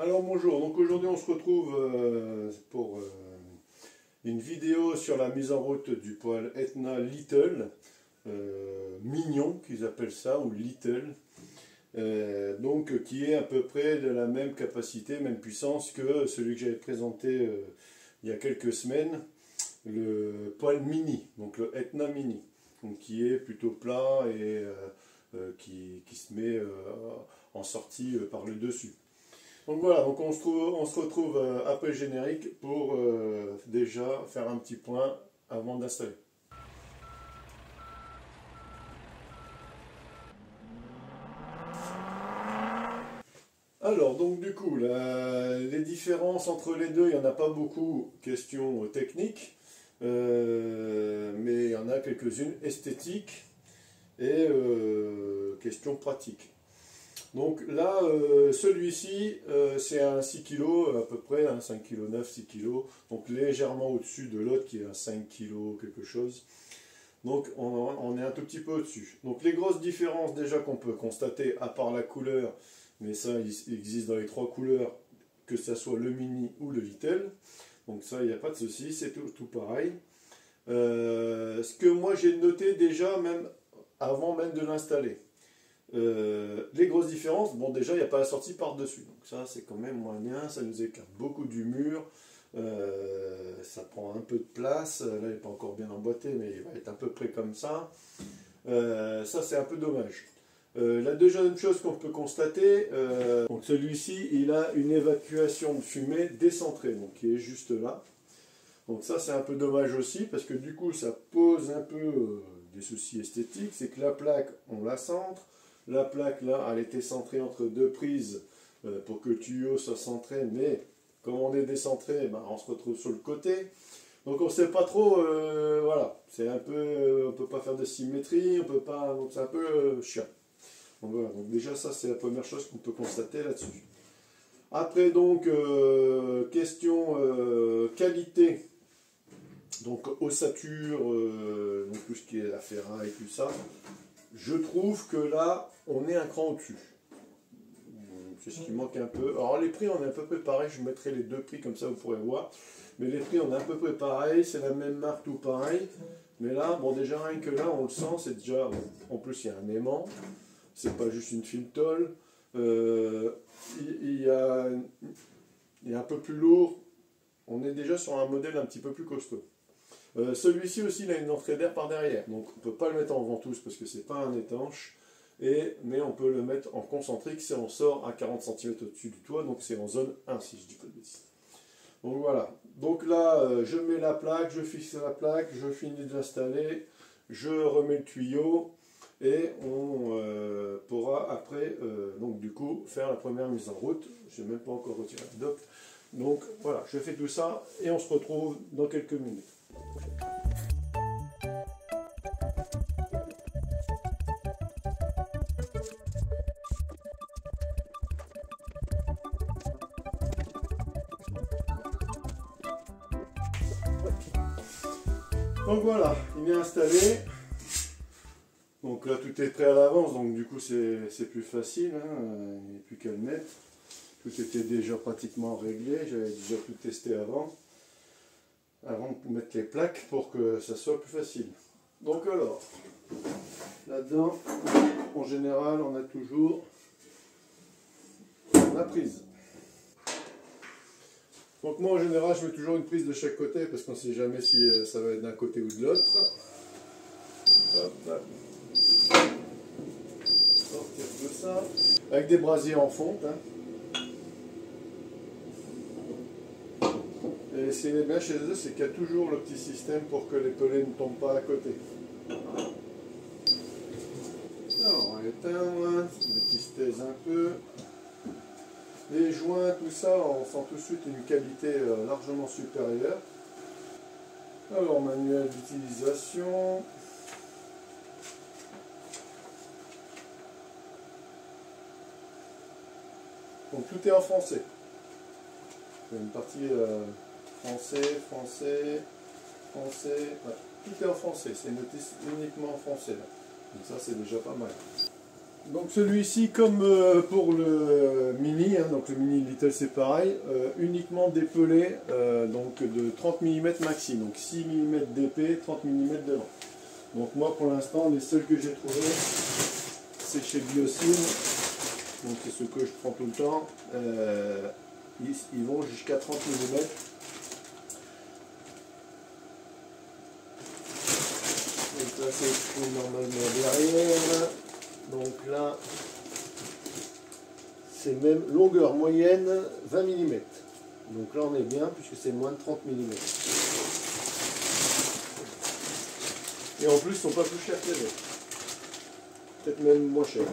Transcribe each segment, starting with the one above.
Alors bonjour, donc aujourd'hui on se retrouve pour une vidéo sur la mise en route du poêle Etna Little, mignon qu'ils appellent ça, ou Little, donc qui est à peu près de la même capacité, même puissance que celui que j'avais présenté il y a quelques semaines, le poêle mini, donc le Etna Mini, donc qui est plutôt plat et qui se met en sortie par le dessus. Donc voilà, donc on se retrouve après le générique pour déjà faire un petit point avant d'installer. Alors, donc du coup, les différences entre les deux, il n'y en a pas beaucoup, question technique, mais il y en a quelques-unes esthétiques et questions pratiques. Donc là, celui-ci, c'est un 6 kg à peu près, hein, 5 kg 9, 6 kg, donc légèrement au-dessus de l'autre qui est à 5 kg quelque chose. Donc on est un tout petit peu au-dessus. Donc les grosses différences déjà qu'on peut constater, à part la couleur, mais ça il existe dans les trois couleurs, que ce soit le mini ou le Little. Donc ça il n'y a pas de souci, c'est tout pareil. Ce que moi j'ai noté déjà, même avant même de l'installer. Les grosses différences, bon déjà il n'y a pas la sortie par-dessus, donc ça c'est quand même moins bien, ça nous écarte beaucoup du mur, ça prend un peu de place, là il n'est pas encore bien emboîté mais il va être à peu près comme ça, ça c'est un peu dommage. La deuxième chose qu'on peut constater, donc celui-ci il a une évacuation de fumée décentrée, donc qui est juste là, donc ça c'est un peu dommage aussi parce que du coup ça pose un peu des soucis esthétiques, c'est que la plaque on la centre. La plaque là, elle était centrée entre deux prises pour que le tuyau soit centré, mais comme on est décentré, ben, on se retrouve sur le côté. Donc on ne sait pas trop, voilà, c'est un peu, on ne peut pas faire de symétrie, on peut pas, donc c'est un peu chiant. Donc voilà, donc déjà ça c'est la première chose qu'on peut constater là-dessus. Après donc, question qualité, donc ossature, donc tout ce qui est la ferraille et tout ça. Je trouve que là, on est un cran au-dessus. C'est ce qui manque un peu. Alors les prix, on est à peu près pareil. Je vous mettrai les deux prix, comme ça vous pourrez voir. Mais les prix, on est à peu près pareil. C'est la même marque, tout pareil. Mais là, bon déjà, rien que là, on le sent. C'est déjà... En plus, il y a un aimant. C'est pas juste une fine tôle. Il y a un peu plus lourd. On est déjà sur un modèle un petit peu plus costaud. Celui-ci aussi, il a une entrée d'air par derrière, donc on ne peut pas le mettre en ventouse parce que c'est pas un étanche, mais on peut le mettre en concentrique si on sort à 40 cm au-dessus du toit, donc c'est en zone 1 si je dis pas de bêtises. Donc voilà, donc là je mets la plaque, je fixe la plaque, je finis d'installer, je remets le tuyau et on pourra après donc du coup faire la première mise en route. Je n'ai même pas encore retiré le dock, donc voilà, je fais tout ça et on se retrouve dans quelques minutes. Donc voilà, il est installé. Donc là tout est prêt à l'avance, donc du coup c'est plus facile, hein. Il n'y a plus qu'à le mettre. Tout était déjà pratiquement réglé, j'avais déjà tout testé avant de mettre les plaques pour que ça soit plus facile. Donc alors, là-dedans, en général, on a toujours la prise. Donc moi en général, je mets toujours une prise de chaque côté parce qu'on ne sait jamais si ça va être d'un côté ou de l'autre. Hop, hop. Sortir tout ça. Avec des brasiers en fonte. Hein. Et ce qui est bien chez eux, c'est qu'il y a toujours le petit système pour que les pelets ne tombent pas à côté. Alors, on va éteindre, on qui se taise un peu. Les joints, tout ça, on sent tout de suite une qualité largement supérieure. Alors, manuel d'utilisation. Donc tout est en français. Il y a une partie français, ouais. Tout est en français, c'est noté uniquement en français là. Donc ça c'est déjà pas mal. Donc celui-ci, comme pour le Mini, hein, donc le Mini Little c'est pareil, uniquement dépelé donc de 30 mm maxi, donc 6 mm d'épée, 30 mm de long. Donc moi pour l'instant les seuls que j'ai trouvés c'est chez Biocine, donc c'est ceux que je prends tout le temps, ils vont jusqu'à 30 mm. Donc là c'est écrit normalement derrière. Donc là, c'est même longueur moyenne 20 mm. Donc là on est bien puisque c'est moins de 30 mm. Et en plus ils sont pas plus chers que les autres. Peut-être même moins cher.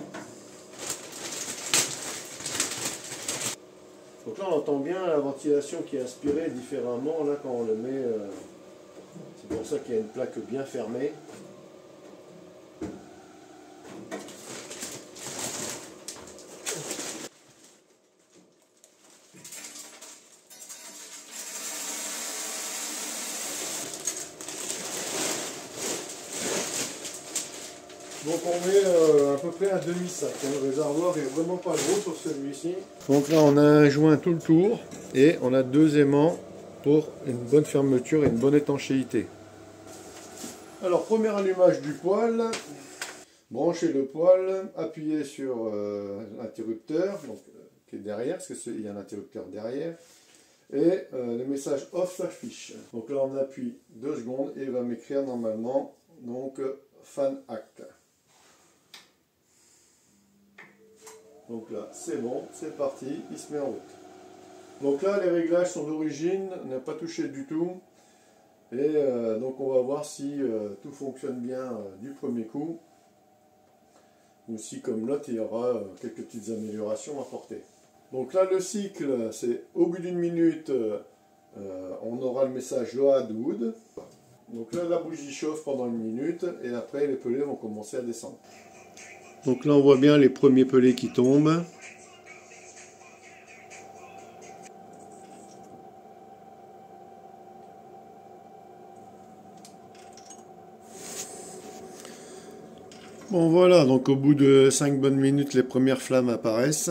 Donc là on entend bien la ventilation qui est aspirée différemment là quand on le met. C'est pour ça qu'il y a une plaque bien fermée. Donc on met à peu près un demi-sac. Le réservoir est vraiment pas gros pour celui-ci. Donc là on a un joint tout le tour et on a 2 aimants pour une bonne fermeture et une bonne étanchéité. Alors premier allumage du poêle, branchez le poêle, appuyez sur l'interrupteur qui est derrière, parce qu'il y a un interrupteur derrière, et le message off s'affiche. Donc là on appuie 2 secondes et il va m'écrire normalement donc fan act. Donc là, c'est bon, c'est parti, il se met en route. Donc là, les réglages sont d'origine, on n'a pas touché du tout. Et donc on va voir si tout fonctionne bien du premier coup. Ou si comme l'autre, il y aura quelques petites améliorations à apporter. Donc là, le cycle, c'est au bout d'une minute, on aura le message load wood. Donc là, la bougie chauffe pendant 1 minute et après, les pelets vont commencer à descendre. Donc là on voit bien les premiers pelets qui tombent. Bon voilà, donc au bout de 5 bonnes minutes les premières flammes apparaissent.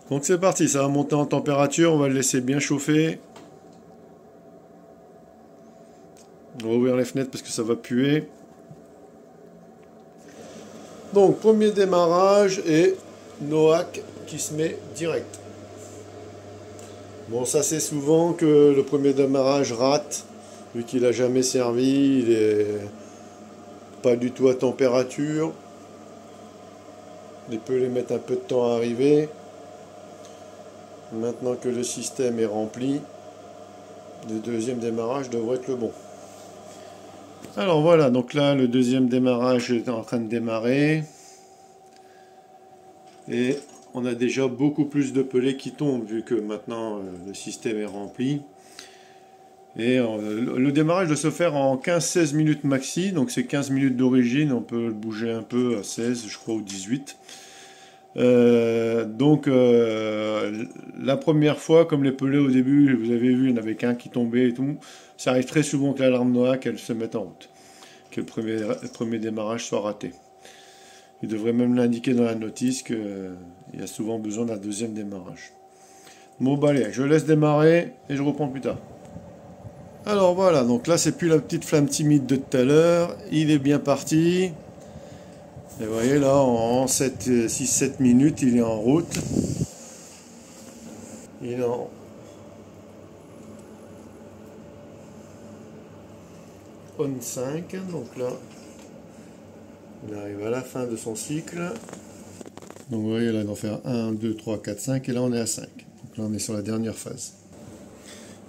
Donc c'est parti, ça va monter en température, on va le laisser bien chauffer. On va ouvrir les fenêtres parce que ça va puer. Donc premier démarrage et Noack qui se met direct. Bon ça c'est souvent que le premier démarrage rate, vu qu'il n'a jamais servi, il est pas du tout à température. Les pelets mettent un peu de temps à arriver. Maintenant que le système est rempli, le deuxième démarrage devrait être le bon. Alors voilà, donc là le deuxième démarrage est en train de démarrer. Et on a déjà beaucoup plus de pelets qui tombent vu que maintenant le système est rempli. Et le démarrage doit se faire en 15-16 minutes maxi, donc c'est 15 minutes d'origine, on peut le bouger un peu à 16 je crois ou 18. La première fois, comme les pelets au début, vous avez vu, il y en avait qu'un qui tombait et tout, ça arrive très souvent que l'alarme Noack elle se mette en route, que le premier démarrage soit raté. Il devrait même l'indiquer dans la notice qu'il y a souvent besoin d'un deuxième démarrage. Bon bah allez, je laisse démarrer et je reprends plus tard. Alors voilà, donc là c'est plus la petite flamme timide de tout à l'heure, il est bien parti. Et vous voyez là, en 6-7 minutes, il est en route. Il est en on 5, donc là, il arrive à la fin de son cycle. Donc vous voyez là, il va faire 1, 2, 3, 4, 5, et là on est à 5. Donc là on est sur la dernière phase.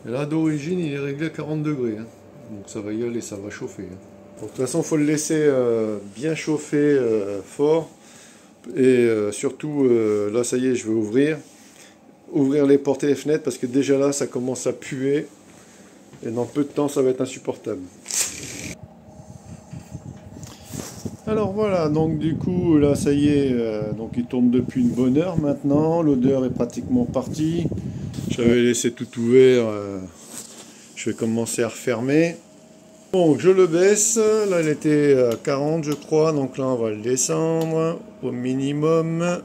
Et là d'origine, il est réglé à 40 degrés. Hein. Donc ça va y aller, ça va chauffer. Hein. Donc, de toute façon, il faut le laisser bien chauffer fort. Et surtout, là ça y est, je vais ouvrir les portes et les fenêtres parce que déjà là, ça commence à puer. Et dans peu de temps, ça va être insupportable. Alors voilà, donc du coup, là ça y est, donc il tourne depuis une bonne heure maintenant. L'odeur est pratiquement partie. J'avais laissé tout ouvert Je vais commencer à refermer. Donc je le baisse, là il était à 40 je crois, donc là on va le descendre au minimum.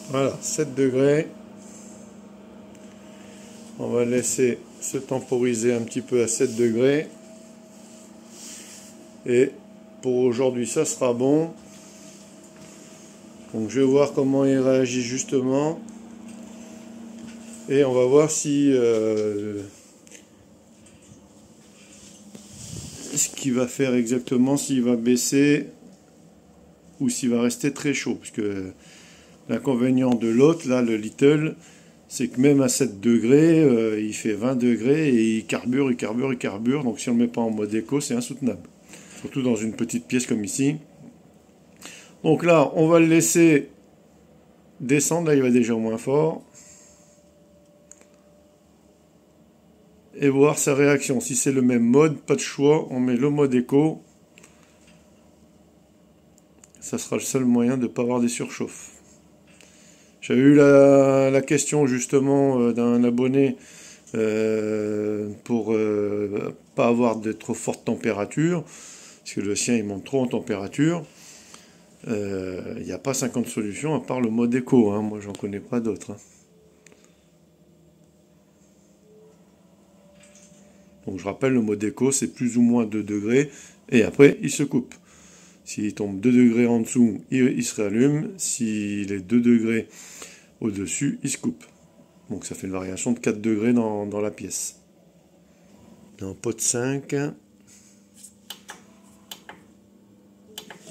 Voilà, 7 degrés. On va laisser se temporiser un petit peu à 7 degrés. Et pour aujourd'hui ça sera bon. Donc je vais voir comment il réagit justement. Et on va voir si ce qu'il va faire exactement, s'il va baisser ou s'il va rester très chaud. Parce que l'inconvénient de l'autre, là, le Little, c'est que même à 7 degrés, il fait 20 degrés et il carbure, il carbure, il carbure. Donc si on ne le met pas en mode éco, c'est insoutenable. Surtout dans une petite pièce comme ici. Donc là, on va le laisser descendre. Là, il va déjà au moins fort. Et voir sa réaction. Si c'est le même mode, pas de choix, on met le mode éco. Ça sera le seul moyen de ne pas avoir des surchauffes. J'avais eu la question justement d'un abonné pour pas avoir de trop forte température, parce que le sien il monte trop en température. Il n'y a pas 50 solutions à part le mode éco, hein. Moi j'en connais pas d'autres, hein. Donc je rappelle, le mode éco c'est plus ou moins 2 degrés et après il se coupe. S'il tombe 2 degrés en dessous, il se réallume. S'il est 2 degrés au-dessus, il se coupe. Donc ça fait une variation de 4 degrés dans la pièce. En pot 5.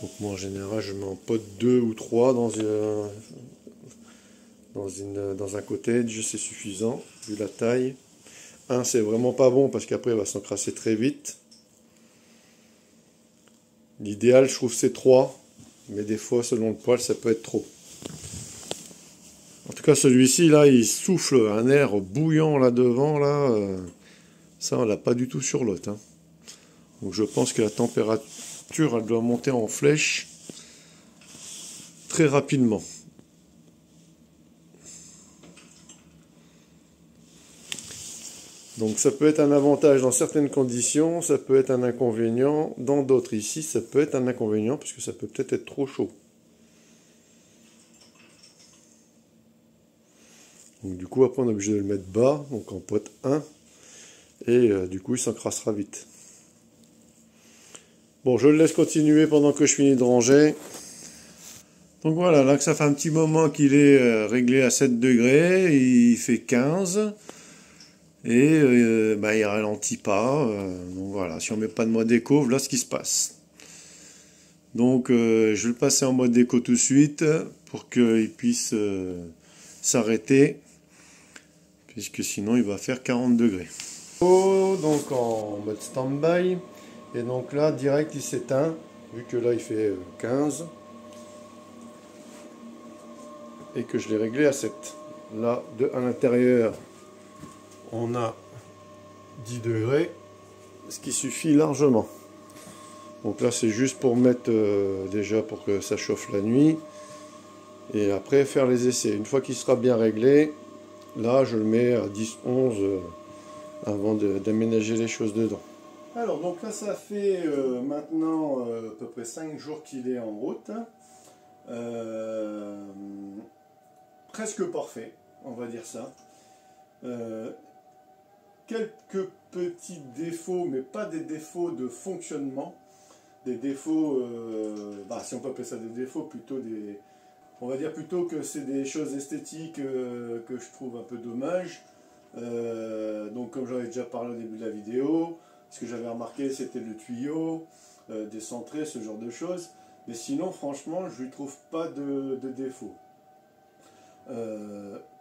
Donc moi en général je mets en pot 2 ou 3 dans un cottage, c'est suffisant vu la taille. 1 c'est vraiment pas bon parce qu'après il va s'encrasser très vite. L'idéal je trouve c'est 3, mais des fois selon le poil ça peut être trop. En tout cas celui-ci là il souffle un air bouillant là devant là, ça on l'a pas du tout sur l'autre, hein. Donc je pense que la température elle doit monter en flèche très rapidement. Donc ça peut être un avantage dans certaines conditions, ça peut être un inconvénient dans d'autres. Ici ça peut être un inconvénient parce que ça peut peut-être être trop chaud. Donc du coup après on est obligé de le mettre bas, donc en pot 1, et du coup il s'encrassera vite. Bon, je le laisse continuer pendant que je finis de ranger. Donc voilà, là que ça fait un petit moment qu'il est réglé à 7 degrés, il fait 15, et il ralentit pas. Donc voilà, si on met pas de mode éco, voilà ce qui se passe. Donc je vais le passer en mode éco tout de suite pour qu'il puisse s'arrêter, puisque sinon il va faire 40 degrés. Donc en mode stand-by, et donc là direct il s'éteint, vu que là il fait 15, et que je l'ai réglé à 7. Là, à l'intérieur, on a 10 degrés, ce qui suffit largement. Donc là c'est juste pour mettre déjà pour que ça chauffe la nuit, et après faire les essais. Une fois qu'il sera bien réglé, là je le mets à 10-11 avant d'aménager les choses dedans. Alors donc là ça fait maintenant à peu près 5 jours qu'il est en route. Presque parfait, on va dire ça. Quelques petits défauts, mais pas des défauts de fonctionnement. Des défauts, si on peut appeler ça des défauts, plutôt des... On va dire plutôt que c'est des choses esthétiques que je trouve un peu dommage. Donc comme j'en ai déjà parlé au début de la vidéo, ce que j'avais remarqué c'était le tuyau, décentré, ce genre de choses. Mais sinon franchement je lui trouve pas de défaut.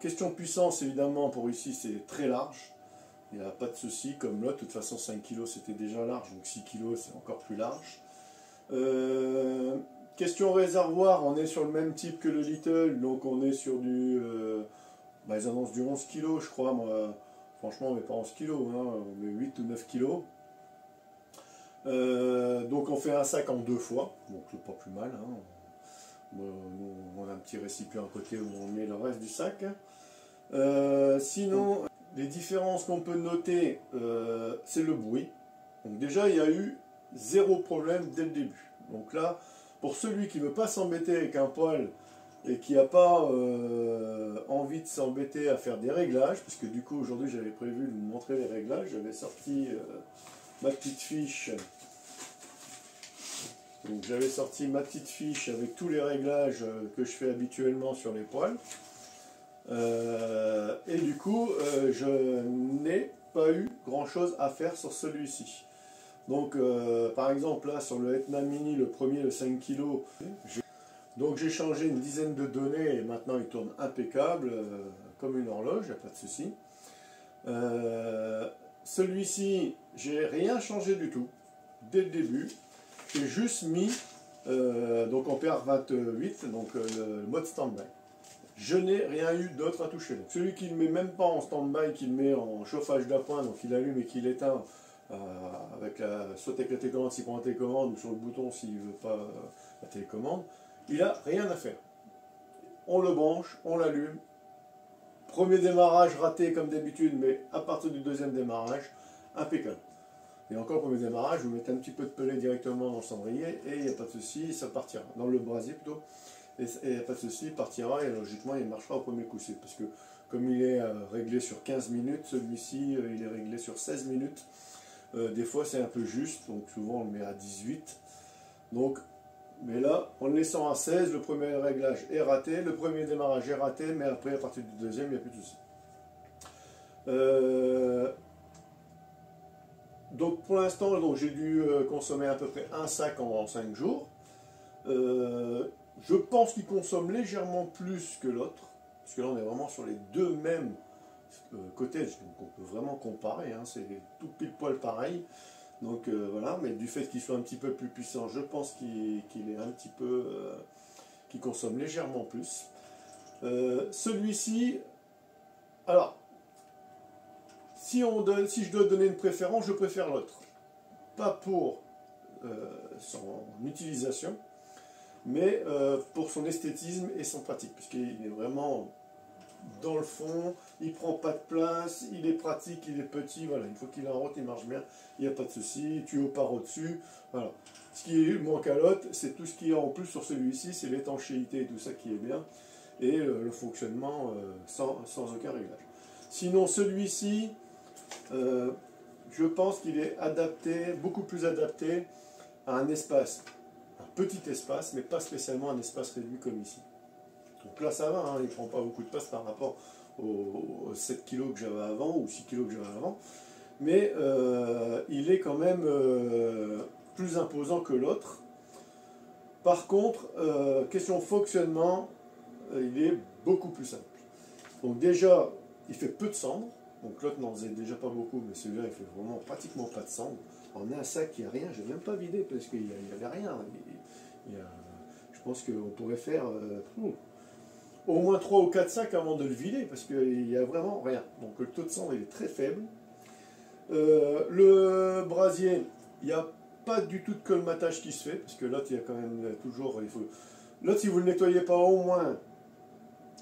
Question puissance évidemment pour ici c'est très large. Il n'y a pas de souci comme l'autre, de toute façon 5 kg c'était déjà large, donc 6 kg c'est encore plus large. Question réservoir, on est sur le même type que le Little, donc on est sur du... ils annoncent du 11 kg je crois, moi franchement on met pas 11 kg, hein, on met 8 ou 9 kg. Donc on fait un sac en 2 fois, donc c'est pas plus mal, hein. Nous, on a un petit récipient à côté où on met le reste du sac. Sinon, les différences qu'on peut noter, c'est le bruit. Donc déjà, il y a eu zéro problème dès le début. Donc là, pour celui qui ne veut pas s'embêter avec un poêle et qui n'a pas envie de s'embêter à faire des réglages, parce que du coup, aujourd'hui, j'avais prévu de vous montrer les réglages. J'avais sorti ma petite fiche. Donc j'avais sorti ma petite fiche avec tous les réglages que je fais habituellement sur les poêles. Et du coup, je n'ai pas eu grand chose à faire sur celui-ci. Donc par exemple là sur le Etna Mini, le premier, le 5 kg, donc j'ai changé une dizaine de données et maintenant il tourne impeccable, comme une horloge, il n'y a pas de souci. Celui-ci, j'ai rien changé du tout, dès le début. J'ai juste mis, donc en PR28, donc le mode stand-by. Je n'ai rien eu d'autre à toucher. Donc celui qui ne met même pas en stand-by, qui le met en chauffage d'appoint, donc il allume et qu'il éteint, soit avec la télécommande s'il prend la télécommande, ou sur le bouton s'il ne veut pas la télécommande, il n'a rien à faire. On le branche, on l'allume. Premier démarrage raté comme d'habitude, mais à partir du deuxième démarrage, impeccable. Et encore, premier démarrage, vous mettez un petit peu de pellet directement dans le cendrier et il n'y a pas de souci, ça partira. Dans le brasier plutôt. Et il n'y a pas de souci, il partira et logiquement il marchera au premier coup. Parce que comme il est réglé sur 15 minutes, celui-ci il est réglé sur 16 minutes. Des fois c'est un peu juste, donc souvent on le met à 18. Donc, mais là, en le laissant à 16, le premier réglage est raté, le premier démarrage est raté, mais après à partir du deuxième, il n'y a plus de souci. Donc pour l'instant, j'ai dû consommer à peu près un sac en 5 jours. Je pense qu'il consomme légèrement plus que l'autre, parce que là on est vraiment sur les deux mêmes cottages, donc on peut vraiment comparer, hein, c'est tout pile poil pareil. Donc voilà, mais du fait qu'il soit un petit peu plus puissant, je pense qu'il est un petit peu, qu'il consomme légèrement plus. Celui-ci, alors, si je dois donner une préférence, je préfère l'autre. Pas pour son utilisation, mais pour son esthétisme et son pratique, puisqu'il est vraiment dans le fond, il prend pas de place, il est pratique, il est petit, voilà, une fois qu'il est en route, il marche bien, il n'y a pas de souci, tuyau par au-dessus, voilà. Ce qui manque à l'autre, c'est tout ce qu'il y a en plus sur celui-ci, c'est l'étanchéité et tout ça qui est bien, et le fonctionnement sans aucun réglage. Sinon, celui-ci, je pense qu'il est adapté, beaucoup plus adapté à un espace, un petit espace, mais pas spécialement un espace réduit comme ici. Donc là ça va, hein, il ne prend pas beaucoup de place par rapport aux 7 kg que j'avais avant, ou 6 kg que j'avais avant, mais il est quand même plus imposant que l'autre. Par contre, question fonctionnement, il est beaucoup plus simple. Donc déjà, il fait peu de cendres. Donc l'autre n'en faisait déjà pas beaucoup, mais celui-là il fait vraiment pratiquement pas de cendres. On a un sac qui n'a rien, je n'ai même pas vidé parce qu'il n'y avait rien. Je pense qu'on pourrait faire au moins 3 ou 4 sacs avant de le vider parce qu'il n'y a vraiment rien. Donc le taux de cendre il est très faible. Le brasier, il n'y a pas du tout de colmatage qui se fait parce que l'autre il y a quand même toujours. L'autre, si vous ne le nettoyez pas au moins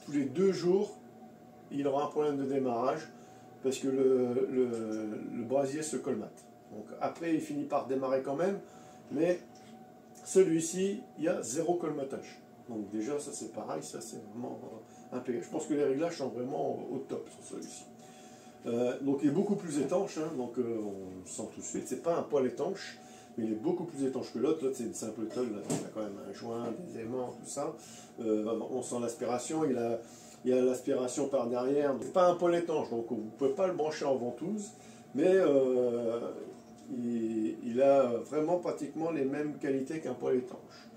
tous les 2 jours, il aura un problème de démarrage. Parce que le brasier se colmate. Donc après, il finit par démarrer quand même, mais celui-ci, il y a zéro colmatage. Donc déjà, ça c'est pareil, ça c'est vraiment impeccable. Je pense que les réglages sont vraiment au top sur celui-ci. Donc il est beaucoup plus étanche, hein, donc on le sent tout de suite. C'est pas un poêle étanche, mais il est beaucoup plus étanche que l'autre. L'autre c'est une simple tôle, il y a quand même un joint, des aimants, tout ça. On sent l'aspiration, il y a l'aspiration par derrière. C'est pas un poêle étanche, donc vous ne pouvez pas le brancher en ventouse, mais il a vraiment pratiquement les mêmes qualités qu'un poêle étanche.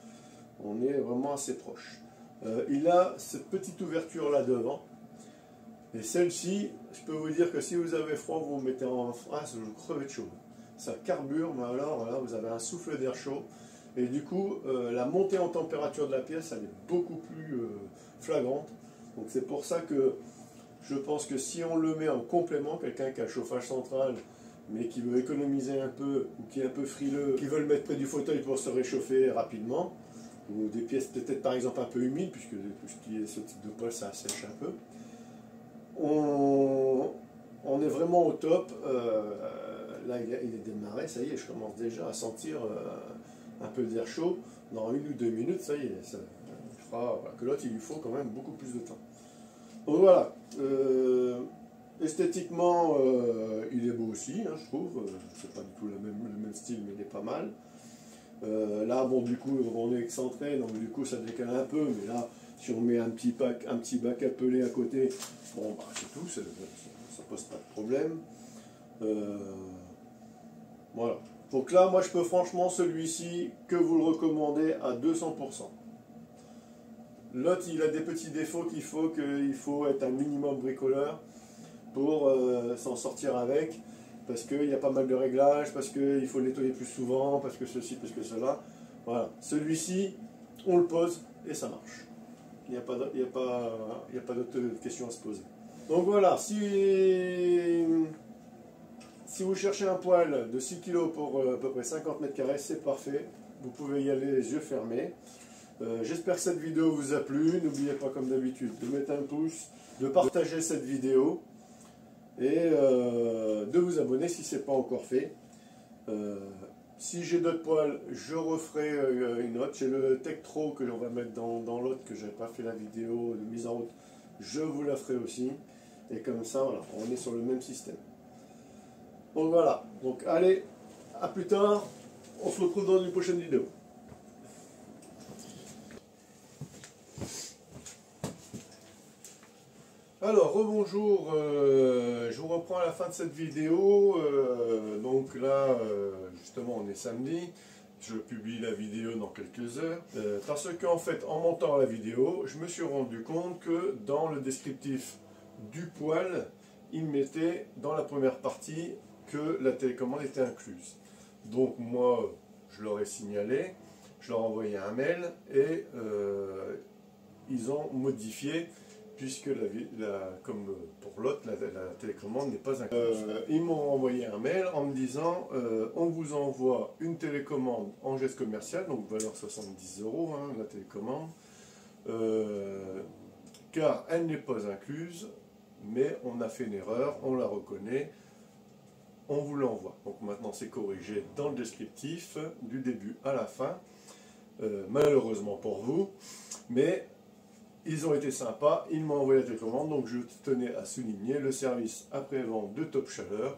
On est vraiment assez proche. Il a cette petite ouverture là devant, et celle-ci, je peux vous dire que si vous avez froid, vous vous mettez en face, vous crevez de chaud. Ça carbure, mais alors là, vous avez un souffle d'air chaud, et du coup, la montée en température de la pièce, elle est beaucoup plus flagrante. Donc c'est pour ça que je pense que si on le met en complément, quelqu'un qui a le chauffage central, mais qui veut économiser un peu, ou qui est un peu frileux, qui veut le mettre près du fauteuil pour se réchauffer rapidement, ou des pièces peut-être par exemple un peu humides, puisque tout ce qui est ce type de poêle ça sèche un peu. On est vraiment au top. Là il est démarré, ça y est, je commence déjà à sentir un peu d'air chaud. Dans 1 ou 2 minutes, ça y est, ça fera que l'autre il lui faut quand même beaucoup plus de temps. Donc voilà, esthétiquement il est beau aussi, hein, je trouve. C'est pas du tout le même style, mais il est pas mal. Là, bon, du coup, on est excentré, donc du coup, ça décale un peu, mais là, si on met un petit bac à peler à côté, bon, bah, c'est tout, ça pose pas de problème. Voilà. Donc là, moi, je peux franchement, celui-ci, que vous le recommandez à 200%. L'autre, il a des petits défauts qu'il faut être un minimum bricoleur pour s'en sortir avec. Parce qu'il y a pas mal de réglages, parce qu'il faut le nettoyer plus souvent, parce que ceci, parce que cela. Voilà. Celui-ci, on le pose et ça marche. Il n'y a pas d'autre question à se poser. Donc voilà, si vous cherchez un poêle de 6 kg pour à peu près 50 mètres carrés, c'est parfait. Vous pouvez y aller les yeux fermés. J'espère que cette vidéo vous a plu. N'oubliez pas, comme d'habitude, de mettre un pouce, de partager cette vidéo et de vous abonner si ce n'est pas encore fait. Si j'ai d'autres poêles, je referai une autre. J'ai le Tektro que l'on va mettre dans l'autre, que je n'ai pas fait la vidéo de mise en route. Je vous la ferai aussi. Et comme ça, voilà, on est sur le même système. Donc voilà. Donc allez, à plus tard. On se retrouve dans une prochaine vidéo. Alors, rebonjour, je vous reprends à la fin de cette vidéo. Donc là, justement, on est samedi. Je publie la vidéo dans quelques heures. Parce qu'en fait, en montant la vidéo, je me suis rendu compte que dans le descriptif du poêle, il mettait dans la première partie que la télécommande était incluse. Donc moi, je leur ai signalé, je leur ai envoyé un mail et ils ont modifié, puisque comme pour l'autre, la télécommande n'est pas incluse. Ils m'ont envoyé un mail en me disant on vous envoie une télécommande en geste commercial, donc valeur 70 €, hein, la télécommande, car elle n'est pas incluse, mais on a fait une erreur, on la reconnaît, on vous l'envoie. Donc maintenant c'est corrigé dans le descriptif, du début à la fin, malheureusement pour vous, mais ils ont été sympas, ils m'ont envoyé la télécommande, donc je tenais à souligner le service après-vente de Top Chaleur,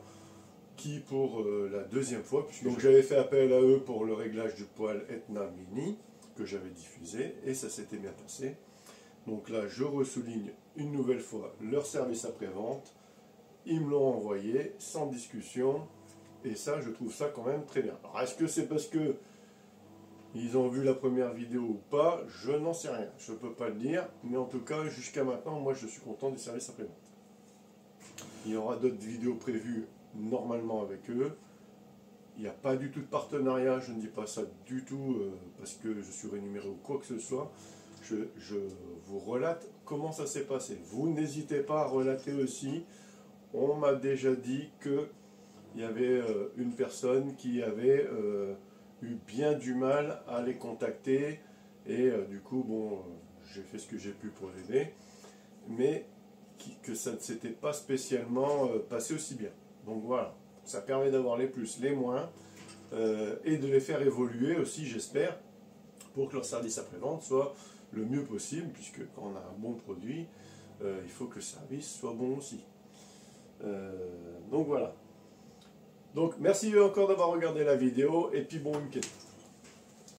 qui pour la deuxième fois, donc j'avais fait appel à eux pour le réglage du poêle Etna Mini, que j'avais diffusé, et ça s'était bien passé. Donc là, je ressouligne une nouvelle fois leur service après-vente, ils me l'ont envoyé sans discussion, et ça, je trouve ça quand même très bien. Alors, est-ce que c'est parce que ils ont vu la première vidéo ou pas? Je n'en sais rien, je ne peux pas le dire, mais en tout cas, jusqu'à maintenant, moi je suis content du service après-vente. Il y aura d'autres vidéos prévues normalement avec eux. Il n'y a pas du tout de partenariat, je ne dis pas ça du tout parce que je suis rémunéré ou quoi que ce soit. Je vous relate comment ça s'est passé. Vous n'hésitez pas à relater aussi. On m'a déjà dit qu'il y avait une personne qui avait eu bien du mal à les contacter et du coup bon j'ai fait ce que j'ai pu pour l'aider, mais que ça ne s'était pas spécialement passé aussi bien. Donc voilà, ça permet d'avoir les plus, les moins et de les faire évoluer aussi, j'espère, pour que leur service après-vente soit le mieux possible, puisque quand on a un bon produit, il faut que le service soit bon aussi. Donc voilà. Donc merci encore d'avoir regardé la vidéo et puis bon week-end.